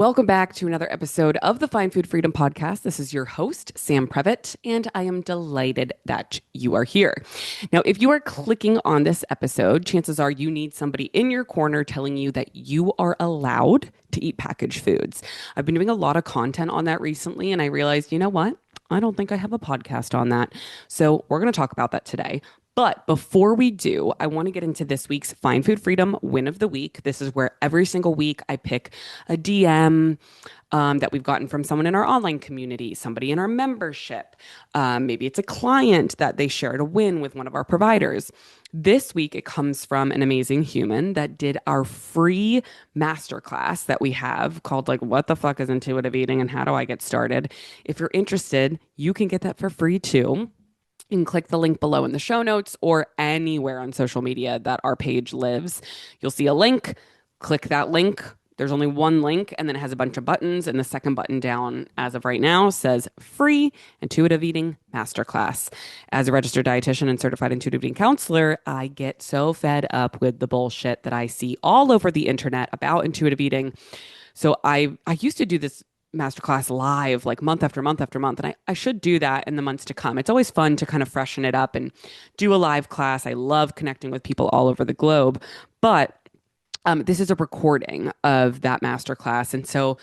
Welcome back to another episode of the Fine Food Freedom Podcast. This is your host, Sam Previtt, and I am delighted that you are here. Now, if you are clicking on this episode, chances are you need somebody in your corner telling you that you are allowed to eat packaged foods. I've been doing a lot of content on that recently, and I realized, you know what? I don't think I have a podcast on that. So we're going to talk about that today. But before we do, I want to get into this week's Fine Food Freedom Win of the Week. This is where every single week I pick a DM that we've gotten from someone in our online community, somebody in our membership. Maybe it's a client that they shared a win with one of our providers. This week, it comes from an amazing human that did our free masterclass that we have called What the fuck is intuitive eating and how do I get started? If you're interested, you can get that for free too. You can click the link below in the show notes or anywhere on social media that our page lives. You'll see a link. Click that link. There's only one link, and then it has a bunch of buttons. And the second button down, as of right now, says Free Intuitive Eating Masterclass. As a registered dietitian and certified intuitive eating counselor, I get so fed up with the bullshit that I see all over the internet about intuitive eating. So I used to do this masterclass live month after month after month. And I should do that in the months to come. It's always fun to kind of freshen it up and do a live class. I love connecting with people all over the globe. But this is a recording of that masterclass. And so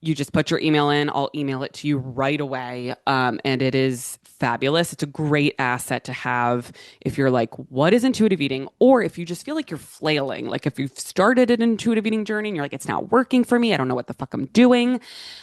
you just put your email in. I'll email it to you right away. And it is fabulous. It's a great asset to have if you're like, what is intuitive eating? Or if you just feel like you're flailing, like if you've started an intuitive eating journey and you're like, it's not working for me. I don't know what the fuck I'm doing.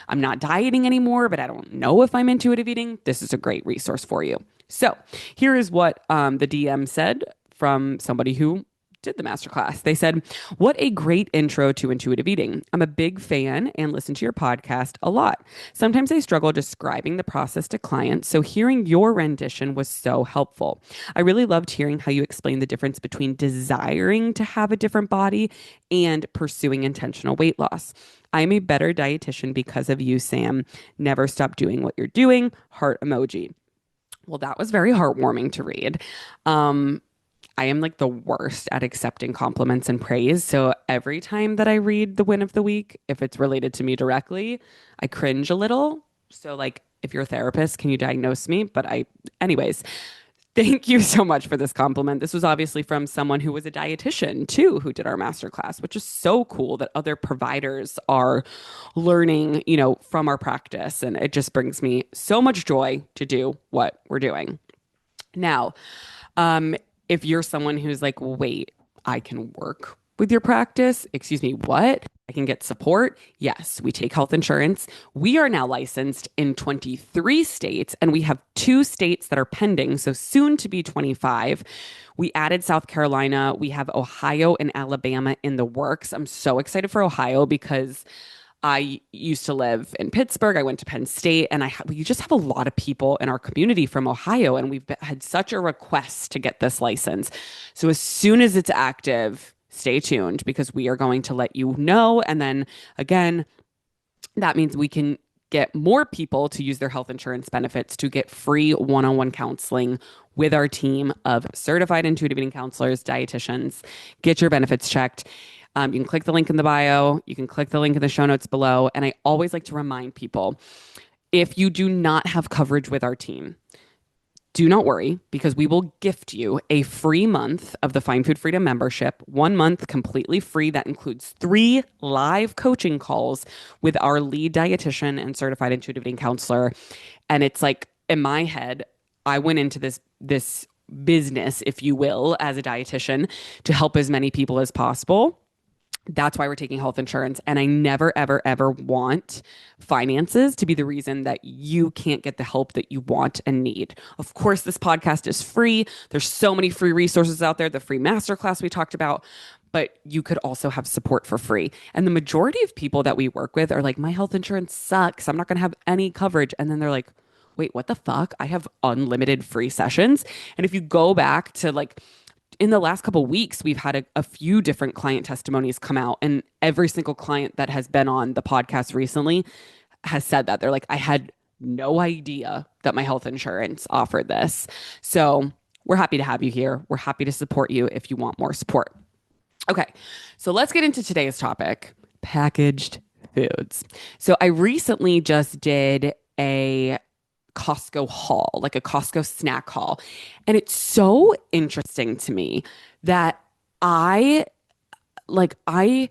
I'm not dieting anymore, but I don't know if I'm intuitive eating. This is a great resource for you. So here is what the DM said from somebody who did the masterclass. They said, what a great intro to intuitive eating. I'm a big fan and listen to your podcast a lot. Sometimes I struggle describing the process to clients, so hearing your rendition was so helpful. I really loved hearing how you explained the difference between desiring to have a different body and pursuing intentional weight loss. I'm a better dietitian because of you, Sam. Never stop doing what you're doing. Heart emoji. Well, that was very heartwarming to read. I am like the worst at accepting compliments and praise. So every time that I read the win of the week, if it's related to me directly, I cringe a little. So if you're a therapist, can you diagnose me? Anyways, thank you so much for this compliment. This was obviously from someone who was a dietitian too, who did our masterclass, which is so cool that other providers are learning, from our practice. And it just brings me so much joy to do what we're doing. Now, if you're someone who's like, wait, I can work with your practice. Excuse me, what? I can get support. Yes, we take health insurance. We are now licensed in 23 states, and we have 2 states that are pending. So soon to be 25. We added South Carolina. We have Ohio and Alabama in the works. I'm so excited for Ohio because I used to live in Pittsburgh. I went to Penn State, and we just have a lot of people in our community from Ohio, and we've had such a request to get this license. So as soon as it's active, stay tuned because we are going to let you know. And then again, that means we can get more people to use their health insurance benefits to get free one-on-one counseling with our team of certified intuitive eating counselors, dietitians. Get your benefits checked. You can click the link in the bio. You can click the link in the show notes below. And I always like to remind people, if you do not have coverage with our team, do not worry because we will gift you a free month of the Fine Food Freedom membership, 1 month completely free. That includes 3 live coaching calls with our lead dietitian and certified intuitive eating counselor. And it's like, in my head, I went into this business, if you will, as a dietitian to help as many people as possible. That's why we're taking health insurance. And I never, ever, ever want finances to be the reason that you can't get the help that you want and need. Of course, this podcast is free. There's so many free resources out there, the free masterclass we talked about, but you could also have support for free. And the majority of people that we work with are like, my health insurance sucks. I'm not going to have any coverage. And then they're like, wait, what the fuck? I have unlimited free sessions. And if you go back to in the last couple of weeks, we've had a few different client testimonies come out, and every single client that has been on the podcast recently has said that. They're like, I had no idea that my health insurance offered this. So we're happy to have you here. We're happy to support you if you want more support. Okay, so let's get into today's topic, packaged foods. So I recently just did a Costco haul, like a Costco snack haul. And it's so interesting to me that I I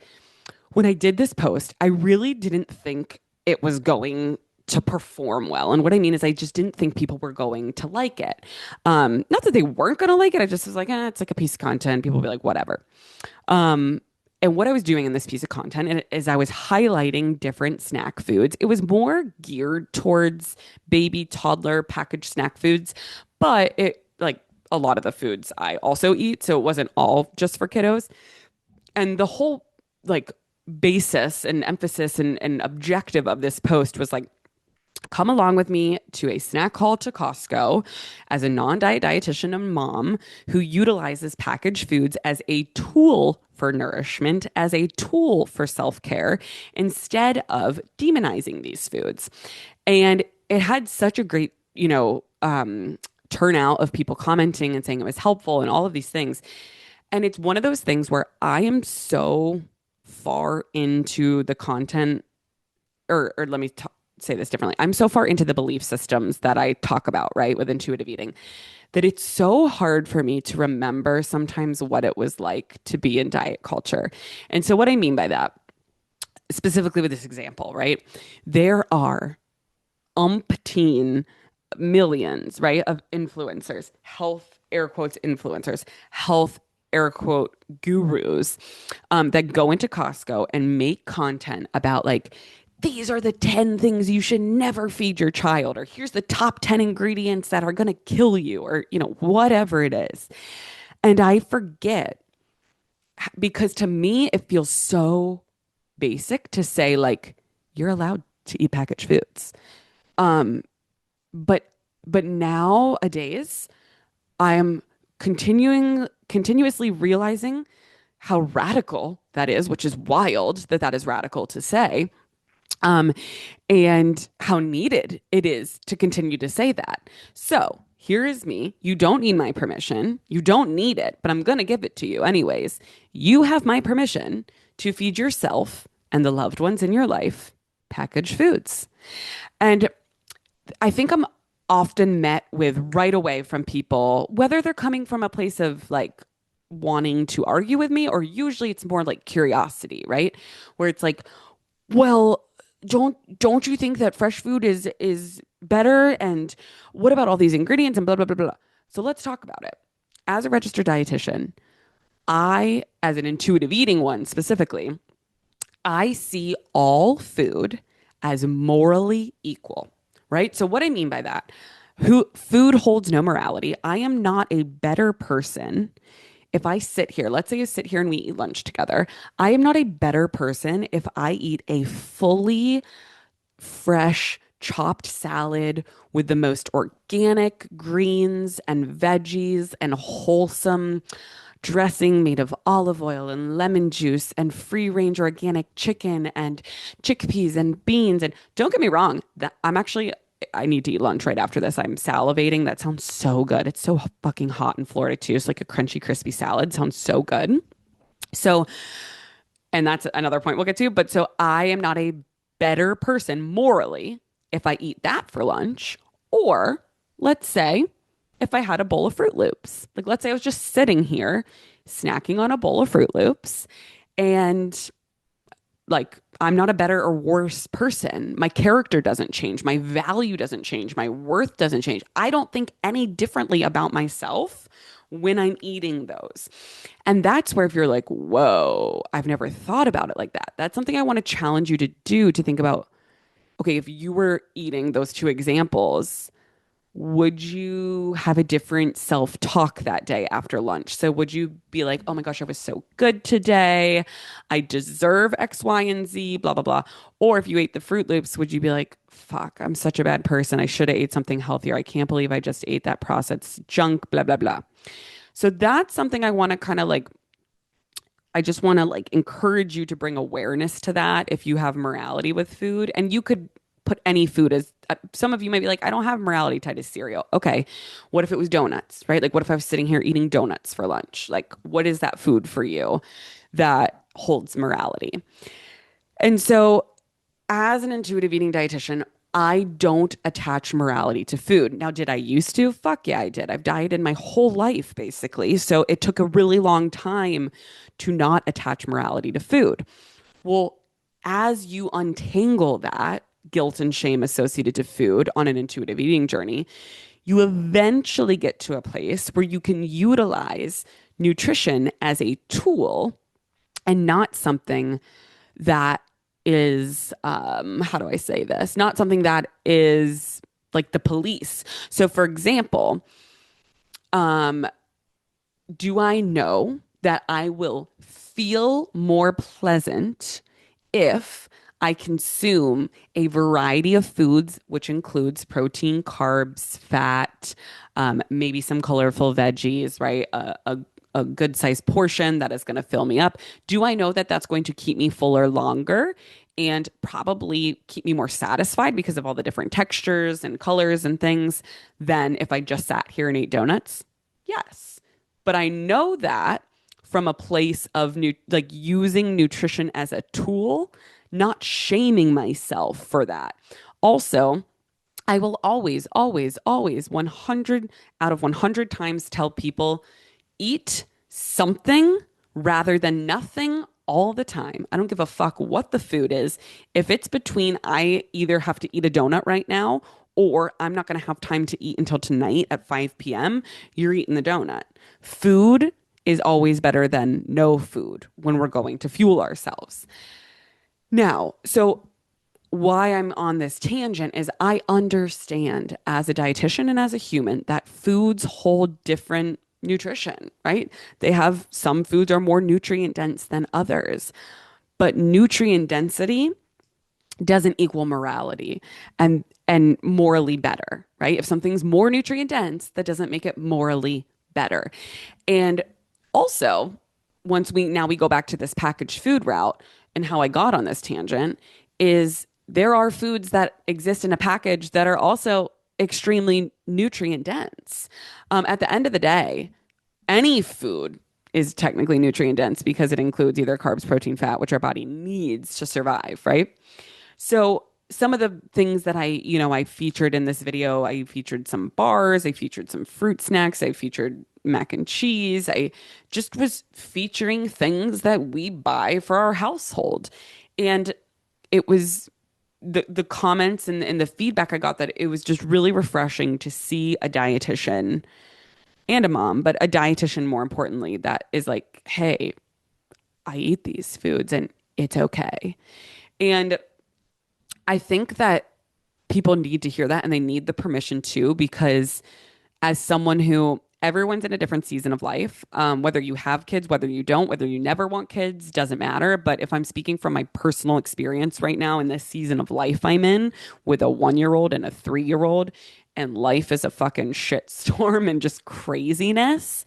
when I did this post, I really didn't think it was going to perform well. And what I mean is I just didn't think people were going to like it. Not that they weren't going to like it. I just was like, it's like a piece of content. People will be like, whatever. Um, and what I was doing in this piece of content is I was highlighting different snack foods. It was more geared towards baby, toddler, packaged snack foods, but it like a lot of the foods I also eat, so it wasn't all just for kiddos. And the whole like basis and emphasis and objective of this post was like, come along with me to a snack haul to Costco as a non-diet dietitian and mom who utilizes packaged foods as a tool for nourishment, as a tool for self-care, instead of demonizing these foods. And it had such a great, turnout of people commenting and saying it was helpful and all of these things. And it's one of those things where I am so far into the content, or let me say this differently. I'm so far into the belief systems that I talk about, right, with intuitive eating, that it's so hard for me to remember sometimes what it was like to be in diet culture. And so, what I mean by that, specifically with this example, right, there are umpteen millions, right, of influencers, health, air quotes, influencers, health, air quote, gurus that go into Costco and make content about like, these are the 10 things you should never feed your child, or here's the top 10 ingredients that are going to kill you, or, whatever it is. And I forget because to me, it feels so basic to say, like, you're allowed to eat packaged foods. Um, but nowadays, I am continuously realizing how radical that is, which is wild that that is radical to say, um, and how needed it is to continue to say that. So here is me. You don't need my permission. You don't need it, but I'm going to give it to you anyways. You have my permission to feed yourself and the loved ones in your life packaged foods. And I think I'm often met with right away from people, whether they're coming from a place of like wanting to argue with me, or usually it's more like curiosity, right? Where it's like, well, don't you think that fresh food is better? And what about all these ingredients and blah blah blah blah. So let's talk about it. As a registered dietitian, I, as an intuitive eating one specifically, I see all food as morally equal, right? So what I mean by that, food holds no morality. I am not a better person if I sit here, let's say I sit here and we eat lunch together. I am not a better person if I eat a fully fresh chopped salad with the most organic greens and veggies and wholesome dressing made of olive oil and lemon juice and free range organic chicken and chickpeas and beans. And don't get me wrong, that I need to eat lunch right after this. I'm salivating. That sounds so good. It's so fucking hot in Florida too. It's like a crunchy, crispy salad. Sounds so good. So, and that's another point we'll get to. But so I am not a better person morally if I eat that for lunch. Or let's say if I had a bowl of Fruit Loops. Like, let's say I was just sitting here snacking on a bowl of Fruit Loops, and like, I'm not a better or worse person. My character doesn't change. My value doesn't change. My worth doesn't change. I don't think any differently about myself when I'm eating those. And that's where if you're like, whoa, I've never thought about it like that. That's something I want to challenge you to do, to think about, okay, if you were eating those two examples, would you have a different self-talk that day after lunch? So would you be like, oh my gosh, I was so good today. I deserve X, Y, and Z, blah, blah, blah. Or if you ate the Fruit Loops, would you be like, fuck, I'm such a bad person. I should have ate something healthier. I can't believe I just ate that processed junk, blah, blah, blah. So that's something I want to kind of like, I just want to like encourage you to bring awareness to that if you have morality with food. And you could put any food as, some of you may be like, I don't have morality tied to cereal. Okay. What if it was donuts, right? Like, what if I was sitting here eating donuts for lunch? Like, what is that food for you that holds morality? And so as an intuitive eating dietitian, I don't attach morality to food. Now, did I used to? Fuck yeah, I did. I've dieted my whole life, basically. So it took a really long time to not attach morality to food. Well, as you untangle that guilt and shame associated to food on an intuitive eating journey, you eventually get to a place where you can utilize nutrition as a tool and not something that is how do I say this? Not something that is like the police. So for example, um do I know that I will feel more pleasant if I consume a variety of foods, which includes protein, carbs, fat, maybe some colorful veggies, right? A good sized portion that is going to fill me up. Do I know that that's going to keep me fuller longer and probably keep me more satisfied because of all the different textures and colors and things than if I just sat here and ate donuts? Yes. But I know that from a place of like using nutrition as a tool, not shaming myself for that. Also, I will always, always, always 100 out of 100 times tell people eat something rather than nothing all the time. I don't give a fuck what the food is. If it's between I either have to eat a donut right now or I'm not going to have time to eat until tonight at 5 p.m., you're eating the donut. Food is always better than no food when we're going to fuel ourselves. Now, so why I'm on this tangent is I understand as a dietitian and as a human that foods hold different nutrition, right? They have some foods are more nutrient dense than others, but nutrient density doesn't equal morality and morally better, right? If something's more nutrient dense, that doesn't make it morally better. And also, once we go back to this packaged food route and how I got on this tangent is there are foods that exist in a package that are also extremely nutrient dense. At the end of the day, any food is technically nutrient dense because it includes either carbs, protein, fat, which our body needs to survive, right? So some of the things that I featured in this video, I featured some bars, I featured some fruit snacks, I featured mac and cheese. I just was featuring things that we buy for our household. And it was the comments and the feedback I got that it was just really refreshing to see a dietitian and a mom, but a dietitian more importantly, that is like, hey, I eat these foods and it's okay. And I think that people need to hear that and they need the permission too, because as someone who everyone's in a different season of life, whether you have kids, whether you don't, whether you never want kids, doesn't matter. But if I'm speaking from my personal experience right now in this season of life I'm in with a 1 year old and a 3 year old, and life is a fucking shitstorm and just craziness,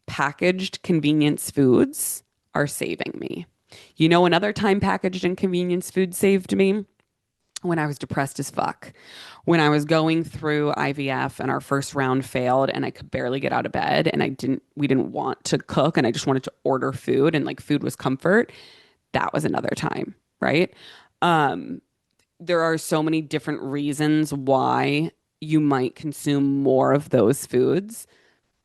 packaged convenience foods are saving me. You know, another time packaged and convenience food saved me when I was depressed as fuck. When I was going through IVF and our first round failed and I could barely get out of bed and we didn't want to cook and I just wanted to order food and like food was comfort. That was another time, right? There are so many different reasons why you might consume more of those foods,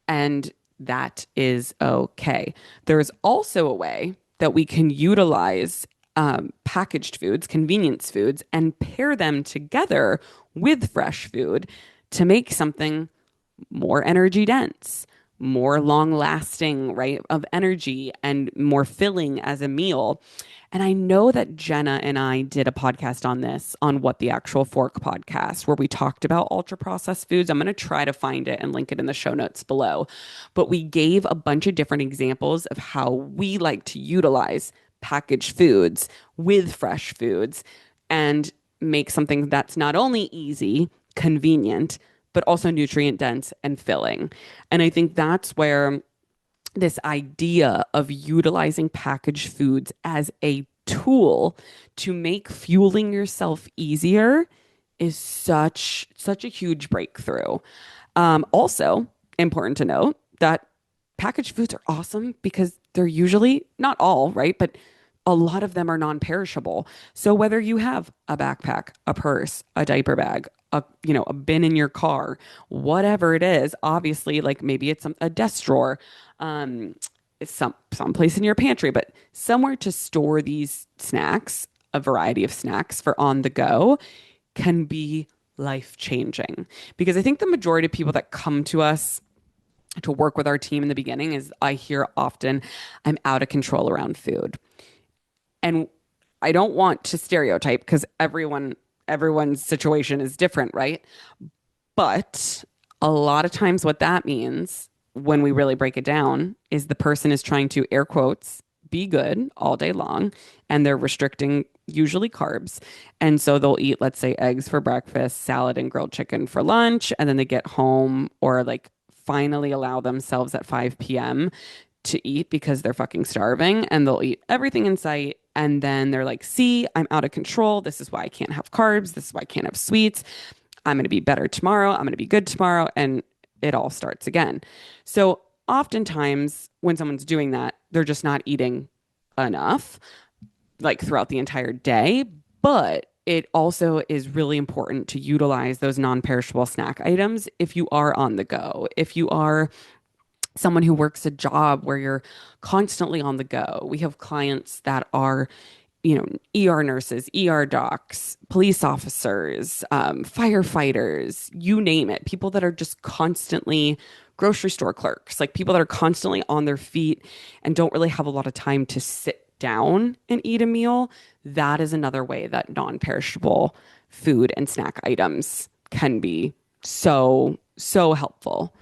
and that is okay. There is also a way that we can utilize packaged foods, convenience foods, and pair them together with fresh food to make something more energy dense, more long lasting, right, of energy and more filling as a meal. And I know that Jenna and I did a podcast on this on What the Actual Fork podcast, where we talked about ultra processed foods. I'm going to try to find it and link it in the show notes below. But we gave a bunch of different examples of how we like to utilize packaged foods with fresh foods and make something that's not only easy, convenient, but also nutrient dense and filling. And I think that's where this idea of utilizing packaged foods as a tool to make fueling yourself easier is such a huge breakthrough. Also important to note that packaged foods are awesome because they're usually not all, right, but a lot of them are non-perishable. So whether you have a backpack, a purse, a diaper bag, a bin in your car, whatever it is, obviously, like maybe it's a desk drawer, it's someplace in your pantry, but somewhere to store these snacks, a variety of snacks for on the go, can be life changing. Because I think the majority of people that come to us to work with our team in the beginning is I hear often, I'm out of control around food. And I don't want to stereotype because everyone's situation is different, right? But a lot of times what that means when we really break it down is the person is trying to air quotes be good all day long and they're restricting usually carbs. And so they'll eat, let's say, eggs for breakfast, salad and grilled chicken for lunch, and then they get home or like finally allow themselves at 5 p.m. to eat because they're fucking starving and they'll eat everything in sight. And then they're like, see, I'm out of control. This is why I can't have carbs. This is why I can't have sweets. I'm going to be better tomorrow. I'm going to be good tomorrow. And it all starts again. So oftentimes when someone's doing that, they're just not eating enough, like throughout the entire day. But it also is really important to utilize those non-perishable snack items if you are on the go, if you are someone who works a job where you're constantly on the go. We have clients that are, ER nurses, ER docs, police officers, firefighters, you name it, people that are just constantly grocery store clerks, like people that are constantly on their feet and don't really have a lot of time to sit down and eat a meal. That is another way that non-perishable food and snack items can be so, so helpful.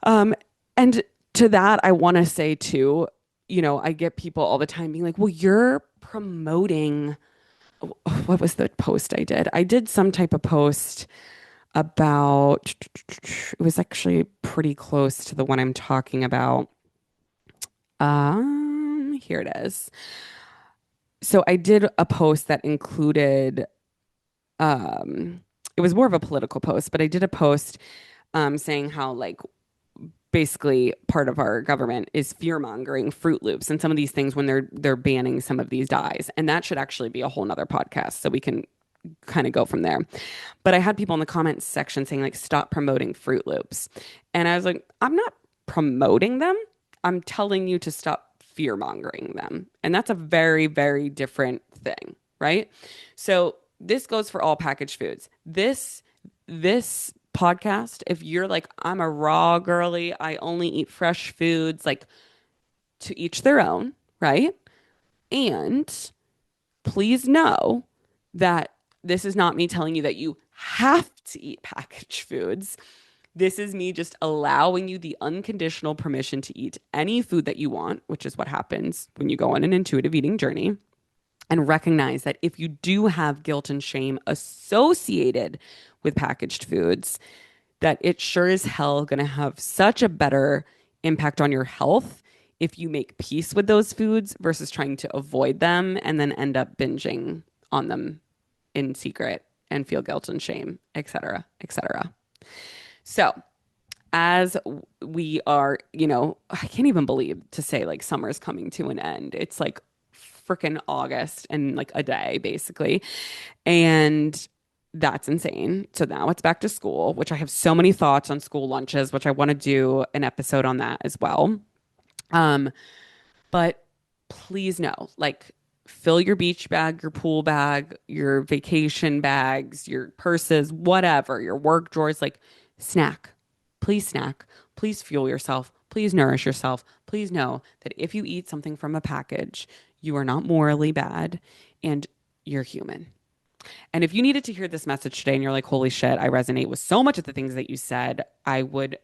Um, and to that, I want to say too, I get people all the time being like, well, you're promoting, what was the post I did? I did some type of post about, it was actually pretty close to the one I'm talking about. Here it is. So I did a post that included, it was more of a political post, but I did a post saying how like basically part of our government is fear mongering Fruit Loops and some of these things when they're banning some of these dyes. And that should actually be a whole nother podcast. So we can kind of go from there. But I had people in the comments section saying like, stop promoting Fruit Loops. And I was like, I'm not promoting them. I'm telling you to stop fear mongering them. And that's a very, very different thing, right? So this goes for all packaged foods. This podcast, if you're like, I'm a raw girly, I only eat fresh foods, like to each their own, right? And please know that this is not me telling you that you have to eat packaged foods. This is me just allowing you the unconditional permission to eat any food that you want, which is what happens when you go on an intuitive eating journey. And recognize that if you do have guilt and shame associated with packaged foods, that it sure as hell going to have such a better impact on your health if you make peace with those foods versus trying to avoid them and then end up binging on them in secret and feel guilt and shame, et cetera, et cetera. So as we are, I can't even believe to say like summer is coming to an end. It's like freaking August and like a day basically. And that's insane. So now it's back to school, which I have so many thoughts on school lunches, which I want to do an episode on that as well. But please know, like, fill your beach bag, your pool bag, your vacation bags, your purses, whatever, your work drawers, like snack. Please snack. Please fuel yourself. Please nourish yourself. Please know that if you eat something from a package, you are not morally bad and you're human. And if you needed to hear this message today and you're like, holy shit, I resonate with so much of the things that you said, I would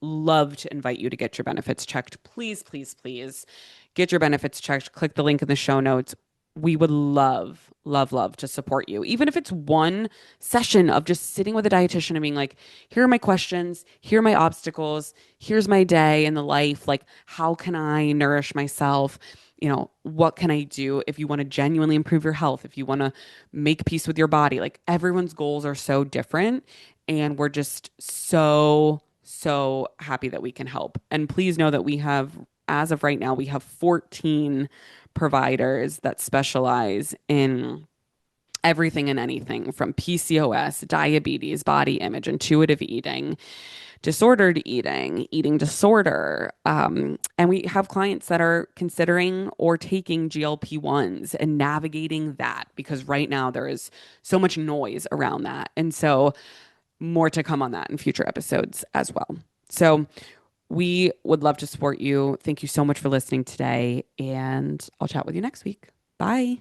love to invite you to get your benefits checked. Please, please, please get your benefits checked. Click the link in the show notes. We would love, love, love to support you. Even if it's one session of just sitting with a dietitian and being like, here are my questions, here are my obstacles, here's my day in the life. Like, how can I nourish myself? What can I do if you want to genuinely improve your health, if you want to make peace with your body? Like, everyone's goals are so different. And we're just so, so happy that we can help. And please know that we have, as of right now, we have 14 providers that specialize in everything and anything from PCOS, diabetes, body image, intuitive eating, disordered eating, eating disorder. And we have clients that are considering or taking GLP-1s and navigating that because right now there is so much noise around that. And so more to come on that in future episodes as well. So we would love to support you. Thank you so much for listening today, and I'll chat with you next week. Bye.